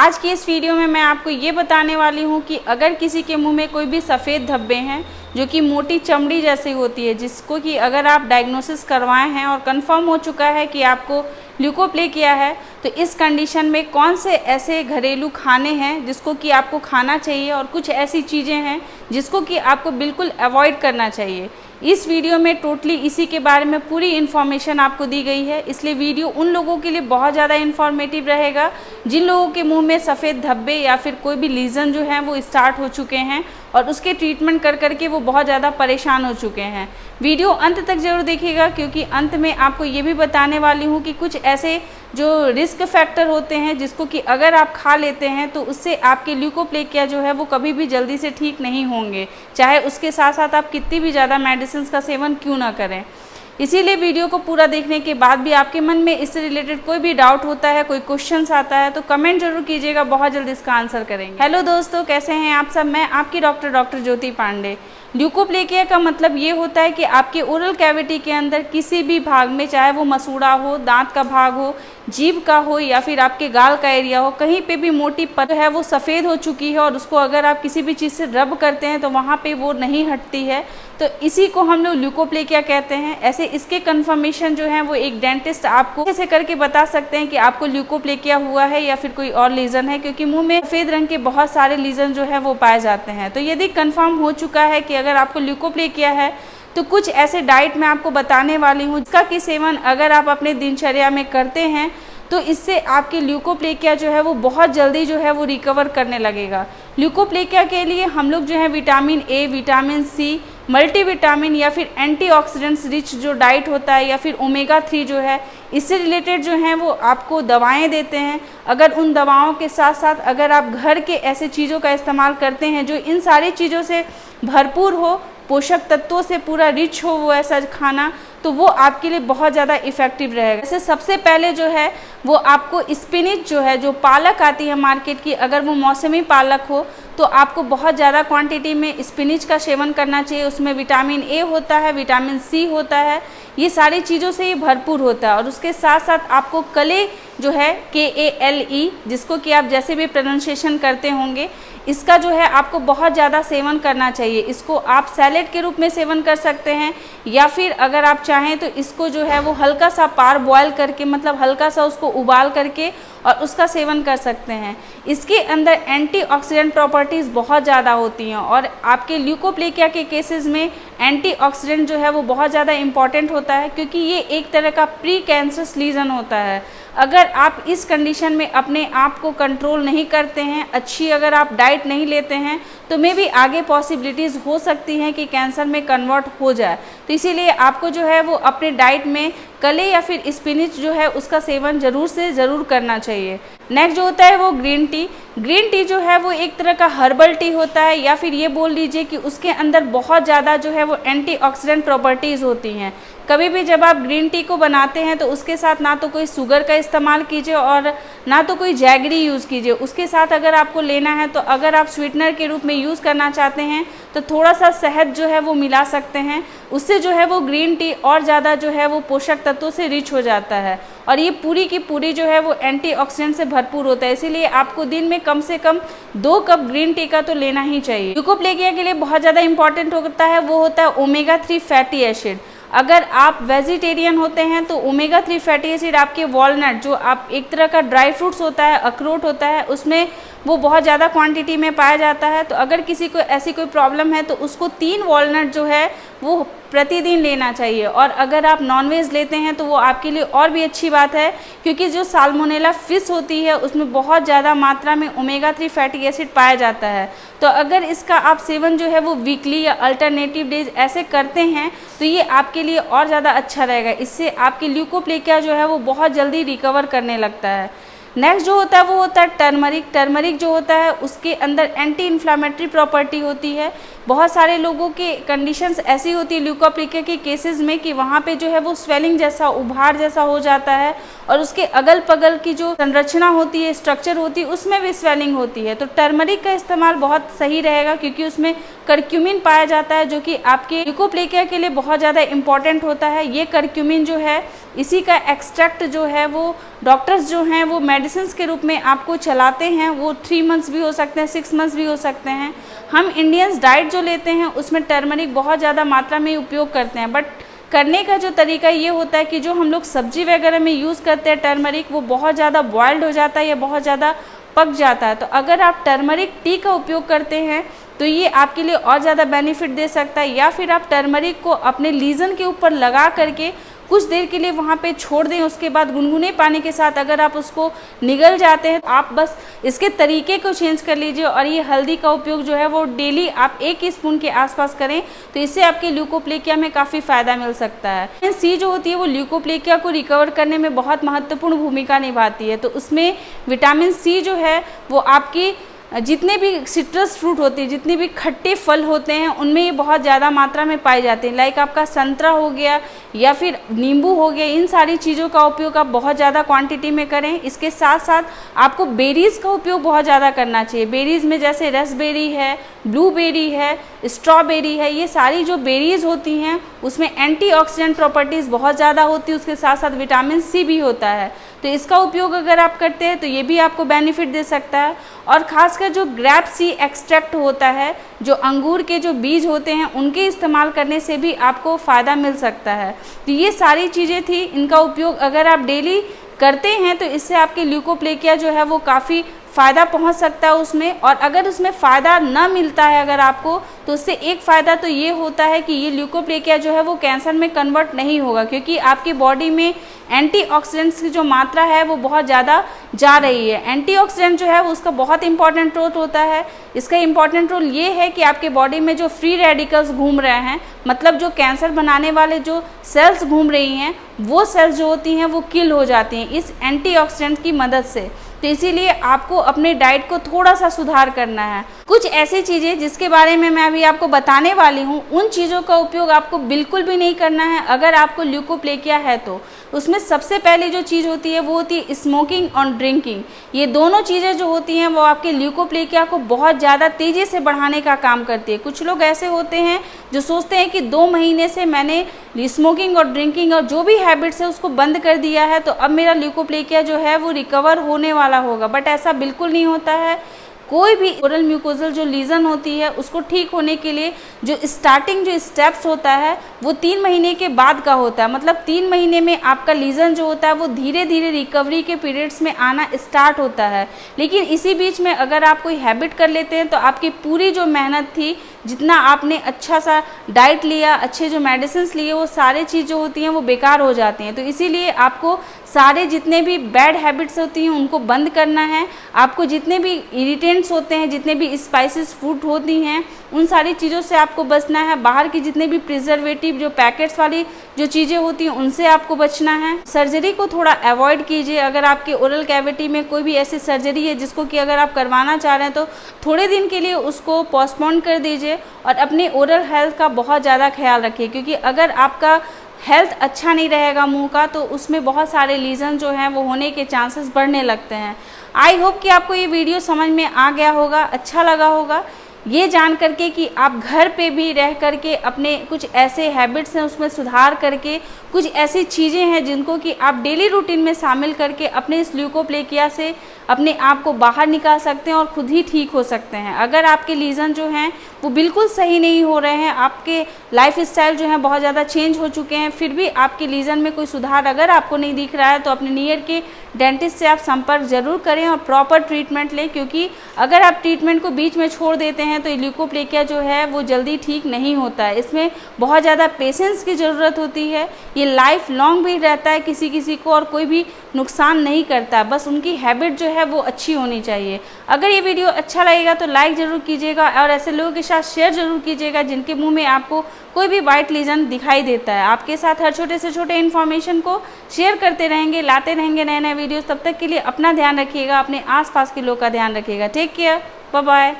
आज की इस वीडियो में मैं आपको ये बताने वाली हूँ कि अगर किसी के मुंह में कोई भी सफ़ेद धब्बे हैं जो कि मोटी चमड़ी जैसी होती है, जिसको कि अगर आप डायग्नोसिस करवाए हैं और कंफर्म हो चुका है कि आपको ल्यूकोप्लेकिया है, तो इस कंडीशन में कौन से ऐसे घरेलू खाने हैं जिसको कि आपको खाना चाहिए और कुछ ऐसी चीज़ें हैं जिसको कि आपको बिल्कुल अवॉइड करना चाहिए। इस वीडियो में टोटली इसी के बारे में पूरी इन्फॉर्मेशन आपको दी गई है, इसलिए वीडियो उन लोगों के लिए बहुत ज़्यादा इन्फॉर्मेटिव रहेगा जिन लोगों के मुंह में सफ़ेद धब्बे या फिर कोई भी लीजन जो है वो स्टार्ट हो चुके हैं और उसके ट्रीटमेंट कर करके वो बहुत ज़्यादा परेशान हो चुके हैं। वीडियो अंत तक ज़रूर देखिएगा, क्योंकि अंत में आपको ये भी बताने वाली हूँ कि कुछ ऐसे जो रिस्क फैक्टर होते हैं जिसको कि अगर आप खा लेते हैं तो उससे आपके ल्यूकोप्लेकिया जो है वो कभी भी जल्दी से ठीक नहीं होंगे, चाहे उसके साथ साथ आप कितनी भी ज़्यादा मेडिसिन का सेवन क्यों ना करें। इसीलिए वीडियो को पूरा देखने के बाद भी आपके मन में इससे रिलेटेड कोई भी डाउट होता है, कोई क्वेश्चंस आता है, तो कमेंट जरूर कीजिएगा, बहुत जल्द इसका आंसर करेंगे। हेलो दोस्तों, कैसे हैं आप सब? मैं आपकी डॉक्टर ज्योति पांडे। ल्यूकोप्लेकिया का मतलब ये होता है कि आपके ओरल कैविटी के अंदर किसी भी भाग में, चाहे वो मसूड़ा हो, दांत का भाग हो, जीभ का हो या फिर आपके गाल का एरिया हो, कहीं पे भी मोटी परत है वो सफ़ेद हो चुकी है और उसको अगर आप किसी भी चीज़ से रब करते हैं तो वहाँ पे वो नहीं हटती है, तो इसी को हम लोग ल्यूकोप्लेकिया कहते हैं। ऐसे इसके कन्फर्मेशन जो है वो एक डेंटिस्ट आपको ऐसे करके बता सकते हैं कि आपको ल्यूकोप्लेकिया हुआ है या फिर कोई और लीजन है, क्योंकि मुंह में सफ़ेद रंग के बहुत सारे लीजन जो है वो पाए जाते हैं। तो यदि कन्फर्म हो चुका है कि अगर आपको ल्यूकोप्लेकिया है तो कुछ ऐसे डाइट मैं आपको बताने वाली हूँ जिसका कि सेवन अगर आप अपने दिनचर्या में करते हैं तो इससे आपके ल्यूकोप्लेकिया जो है वो बहुत जल्दी जो है वो रिकवर करने लगेगा। ल्यूकोप्लेकिया के लिए हम लोग जो है vitamin A, vitamin C, multivitamin या फिर एंटीऑक्सीडेंट्स रिच जो डाइट होता है या फिर ओमेगा 3 जो है, इससे रिलेटेड जो हैं वो आपको दवाएं देते हैं। अगर उन दवाओं के साथ साथ अगर आप घर के ऐसे चीज़ों का इस्तेमाल करते हैं जो इन सारी चीज़ों से भरपूर हो, पोषक तत्वों से पूरा रिच हो वो ऐसा खाना, तो वो आपके लिए बहुत ज़्यादा इफ़ेक्टिव रहेगा। जैसे सबसे पहले जो है वो आपको स्पिनिच जो है, जो पालक आती है मार्केट की, अगर वो मौसमी पालक हो तो आपको बहुत ज़्यादा क्वांटिटी में स्पिनिच का सेवन करना चाहिए। उसमें विटामिन ए होता है, विटामिन सी होता है, ये सारी चीज़ों से ये भरपूर होता है। और उसके साथ साथ आपको कले जो है KALE, जिसको कि आप जैसे भी प्रोनाउंसिएशन करते होंगे, इसका जो है आपको बहुत ज़्यादा सेवन करना चाहिए। इसको आप सैलेड के रूप में सेवन कर सकते हैं या फिर अगर आप चाहें तो इसको जो है वो हल्का सा पार बॉयल करके, मतलब हल्का सा उसको उबाल करके और उसका सेवन कर सकते हैं। इसके अंदर एंटीऑक्सीडेंट प्रॉपर्टीज़ बहुत ज़्यादा होती हैं और आपके ल्यूकोप्लेकिया के केसेस में एंटीऑक्सीडेंट जो है वो बहुत ज़्यादा इम्पॉर्टेंट होता है, क्योंकि ये एक तरह का प्री कैंसरस लीजन होता है। अगर आप इस कंडीशन में अपने आप को कंट्रोल नहीं करते हैं, अच्छी अगर आप डाइट नहीं लेते हैं, तो मे भी आगे पॉसिबिलिटीज़ हो सकती हैं कि कैंसर में कन्वर्ट हो जाए। तो इसीलिए आपको जो है वो अपने डाइट में कले या फिर स्पिनिच जो है उसका सेवन ज़रूर से ज़रूर करना चाहिए। नेक्स्ट जो होता है वो ग्रीन टी। ग्रीन टी जो है वो एक तरह का हर्बल टी होता है, या फिर ये बोल लीजिए कि उसके अंदर बहुत ज़्यादा जो है वो एंटीऑक्सीडेंट प्रॉपर्टीज़ होती हैं। कभी भी जब आप ग्रीन टी को बनाते हैं तो उसके साथ ना तो कोई शुगर का इस्तेमाल कीजिए और ना तो कोई जैगरी यूज़ कीजिए। उसके साथ अगर आपको लेना है तो अगर आप स्वीटनर के रूप में यूज़ करना चाहते हैं तो थोड़ा सा शहद जो है वो मिला सकते हैं। उससे जो है वो ग्रीन टी और ज़्यादा जो है वो पोषक तत्वों से रिच हो जाता है और ये पूरी की पूरी जो है वो एंटीऑक्सीडेंट से भरपूर होता है। इसीलिए आपको दिन में कम से कम 2 कप ग्रीन टी का तो लेना ही चाहिए। ल्यूकोप्लेकिया के लिए बहुत ज़्यादा इंपॉर्टेंट होता है वो होता है ओमेगा 3 फैटी एसिड। अगर आप वेजिटेरियन होते हैं तो ओमेगा 3 फैटी एसिड आपके वॉलनट, जो आप एक तरह का ड्राई फ्रूट्स होता है, अखरोट होता है, उसमें वो बहुत ज़्यादा क्वांटिटी में पाया जाता है। तो अगर किसी को ऐसी कोई प्रॉब्लम है तो उसको 3 वॉलनट जो है वो प्रतिदिन लेना चाहिए। और अगर आप नॉनवेज लेते हैं तो वो आपके लिए और भी अच्छी बात है, क्योंकि जो साल्मोनेला फिश होती है उसमें बहुत ज़्यादा मात्रा में ओमेगा 3 फैटी एसिड पाया जाता है। तो अगर इसका आप सेवन जो है वो वीकली या अल्टरनेटिव डेज ऐसे करते हैं तो ये आपके लिए और ज़्यादा अच्छा रहेगा। इससे आपकी ल्यूकोप्लेकिया जो है वो बहुत जल्दी रिकवर करने लगता है। नेक्स्ट जो होता है वो होता है टर्मरिक। टर्मरिक जो होता है उसके अंदर एंटी इन्फ्लामेटरी प्रॉपर्टी होती है। बहुत सारे लोगों के कंडीशंस ऐसी होती है ल्यूकोप्लेकिया के केसेस में कि वहाँ पे जो है वो स्वेलिंग जैसा, उभार जैसा हो जाता है और उसके अगल पगल की जो संरचना होती है, स्ट्रक्चर होती है, उसमें भी स्वेलिंग होती है। तो टर्मरिक का इस्तेमाल बहुत सही रहेगा, क्योंकि उसमें करक्यूमिन पाया जाता है जो कि आपके ल्यूकोप्लेकिया के लिए बहुत ज़्यादा इंपॉर्टेंट होता है। ये करक्यूमिन जो है इसी का एक्सट्रैक्ट जो है वो डॉक्टर्स जो हैं वो मेडिसिन के रूप में आपको चलाते हैं। वो 3 मंथ्स भी हो सकते हैं, 6 मंथ्स भी हो सकते हैं। हम इंडियंस डाइट जो लेते हैं उसमें टर्मरिक बहुत ज़्यादा मात्रा में उपयोग करते हैं, बट करने का जो तरीका ये होता है कि जो हम लोग सब्जी वगैरह में यूज़ करते हैं टर्मरिक, वो बहुत ज़्यादा बॉयल्ड हो जाता है या बहुत ज़्यादा पक जाता है। तो अगर आप टर्मरिक टी का उपयोग करते हैं तो ये आपके लिए और ज़्यादा बेनिफिट दे सकता है। या फिर आप टर्मरिक को अपने लीजन के ऊपर लगा करके कुछ देर के लिए वहाँ पे छोड़ दें, उसके बाद गुनगुने पानी के साथ अगर आप उसको निगल जाते हैं, आप बस इसके तरीके को चेंज कर लीजिए। और ये हल्दी का उपयोग जो है वो डेली आप 1 स्पून के आसपास करें, तो इससे आपके ल्यूकोप्लेकिया में काफ़ी फ़ायदा मिल सकता है। विटामिन सी जो होती है वो ल्यूकोप्लेकिया को रिकवर करने में बहुत महत्वपूर्ण भूमिका निभाती है। तो उसमें विटामिन सी जो है वो आपकी जितने भी सिट्रस फ्रूट होते हैं, जितने भी खट्टे फल होते हैं, उनमें ये बहुत ज़्यादा मात्रा में पाए जाते हैं। लाइक आपका संतरा हो गया या फिर नींबू हो गया, इन सारी चीज़ों का उपयोग आप बहुत ज़्यादा क्वांटिटी में करें। इसके साथ साथ आपको बेरीज़ का उपयोग बहुत ज़्यादा करना चाहिए। बेरीज़ में जैसे रसबेरी है, ब्लूबेरी है, स्ट्रॉबेरी है, ये सारी जो बेरीज़ होती हैं उसमें एंटीऑक्सीडेंट प्रॉपर्टीज़ बहुत ज़्यादा होती है, उसके साथ साथ विटामिन सी भी होता है। तो इसका उपयोग अगर आप करते हैं तो ये भी आपको बेनिफिट दे सकता है। और ख़ासकर जो ग्रेप सी एक्सट्रैक्ट होता है, जो अंगूर के जो बीज होते हैं, उनके इस्तेमाल करने से भी आपको फ़ायदा मिल सकता है। तो ये सारी चीज़ें थी, इनका उपयोग अगर आप डेली करते हैं तो इससे आपके ल्यूकोप्लेकिया जो है वो काफ़ी फ़ायदा पहुंच सकता है उसमें। और अगर उसमें फ़ायदा ना मिलता है अगर आपको, तो उससे एक फ़ायदा तो ये होता है कि ये ल्यूकोप्लेकिया जो है वो कैंसर में कन्वर्ट नहीं होगा, क्योंकि आपकी बॉडी में एंटीऑक्सीडेंट्स की जो मात्रा है वो बहुत ज़्यादा जा रही है। एंटीऑक्सीडेंट जो है वो उसका बहुत इंपॉर्टेंट रोल होता है। इसका इंपॉर्टेंट रोल ये है कि आपके बॉडी में जो फ्री रेडिकल्स घूम रहे हैं, मतलब जो कैंसर बनाने वाले जो सेल्स घूम रही हैं, वो सेल्स जो होती हैं वो किल हो जाती हैं इस एंटीऑक्सीडेंट की मदद से। तो इसीलिए आपको अपने डाइट को थोड़ा सा सुधार करना है। कुछ ऐसी चीज़ें जिसके बारे में मैं अभी आपको बताने वाली हूँ, उन चीज़ों का उपयोग आपको बिल्कुल भी नहीं करना है अगर आपको ल्यूकोप्लेकिया है तो। उसमें सबसे पहले जो चीज़ होती है वो होती है स्मोकिंग और ड्रिंकिंग। ये दोनों चीज़ें जो होती हैं वो आपके ल्यूकोप्लेकिया को बहुत ज़्यादा तेज़ी से बढ़ाने का काम करती है। कुछ लोग ऐसे होते हैं जो सोचते हैं कि 2 महीने से मैंने स्मोकिंग और ड्रिंकिंग और जो भी हैबिट्स है उसको बंद कर दिया है, तो अब मेरा ल्यूकोप्लेकिया जो है वो रिकवर होने वाला होगा, बट ऐसा बिल्कुल नहीं होता है। कोई भी ओरल म्यूकोजल जो लीजन होती है उसको ठीक होने के लिए जो स्टार्टिंग जो स्टेप्स होता है वो 3 महीने के बाद का होता है। मतलब 3 महीने में आपका लीजन जो होता है वो धीरे धीरे रिकवरी के पीरियड्स में आना स्टार्ट होता है। लेकिन इसी बीच में अगर आप कोई हैबिट कर लेते हैं तो आपकी पूरी जो मेहनत थी, जितना आपने अच्छा सा डाइट लिया, अच्छे जो मेडिसिन लिए, वो सारी चीज़ जो होती हैं वो बेकार हो जाती हैं। तो इसीलिए आपको सारे जितने भी बैड हैबिट्स होती हैं उनको बंद करना है। आपको जितने भी इरिटेंट्स होते हैं, जितने भी स्पाइसेस फूड होती हैं, उन सारी चीज़ों से आपको बचना है। बाहर की जितने भी प्रिजर्वेटिव जो पैकेट्स वाली जो चीज़ें होती हैं उनसे आपको बचना है। सर्जरी को थोड़ा अवॉइड कीजिए। अगर आपके ओरल कैविटी में कोई भी ऐसी सर्जरी है जिसको कि अगर आप करवाना चाह रहे हैं तो थोड़े दिन के लिए उसको पोस्टपोन कर दीजिए और अपने ओरल हेल्थ का बहुत ज़्यादा ख्याल रखिए, क्योंकि अगर आपका हेल्थ अच्छा नहीं रहेगा मुंह का तो उसमें बहुत सारे लीजन जो हैं वो होने के चांसेस बढ़ने लगते हैं। आई होप कि आपको ये वीडियो समझ में आ गया होगा, अच्छा लगा होगा ये जान करके कि आप घर पे भी रह करके अपने कुछ ऐसे हैबिट्स हैं उसमें सुधार करके कुछ ऐसी चीज़ें हैं जिनको कि आप डेली रूटीन में शामिल करके अपने इस ल्यूकोप्लेकिया से अपने आप को बाहर निकाल सकते हैं और खुद ही ठीक हो सकते हैं। अगर आपके लीजन जो हैं वो बिल्कुल सही नहीं हो रहे हैं, आपके लाइफ स्टाइल जो है बहुत ज़्यादा चेंज हो चुके हैं, फिर भी आपके लीजन में कोई सुधार अगर आपको नहीं दिख रहा है तो अपने नियर के डेंटिस्ट से आप संपर्क जरूर करें और प्रॉपर ट्रीटमेंट लें, क्योंकि अगर आप ट्रीटमेंट को बीच में छोड़ देते हैं तो ल्यूकोप्लेकिया जो है वो जल्दी ठीक नहीं होता है। इसमें बहुत ज़्यादा पेशेंस की ज़रूरत होती है। ये लाइफ लॉन्ग भी रहता है किसी किसी को और कोई भी नुकसान नहीं करता, बस उनकी हैबिट जो है वो अच्छी होनी चाहिए। अगर ये वीडियो अच्छा लगेगा तो लाइक ज़रूर कीजिएगा और ऐसे लोगों के साथ शेयर ज़रूर कीजिएगा जिनके मुंह में आपको कोई भी वाइट लीजन दिखाई देता है। आपके साथ हर छोटे से छोटे इन्फॉर्मेशन को शेयर करते रहेंगे, लाते रहेंगे नए नए वीडियोस। तब तक के लिए अपना ध्यान रखिएगा, अपने आसपास के लोग का ध्यान रखिएगा। Take care, bye bye.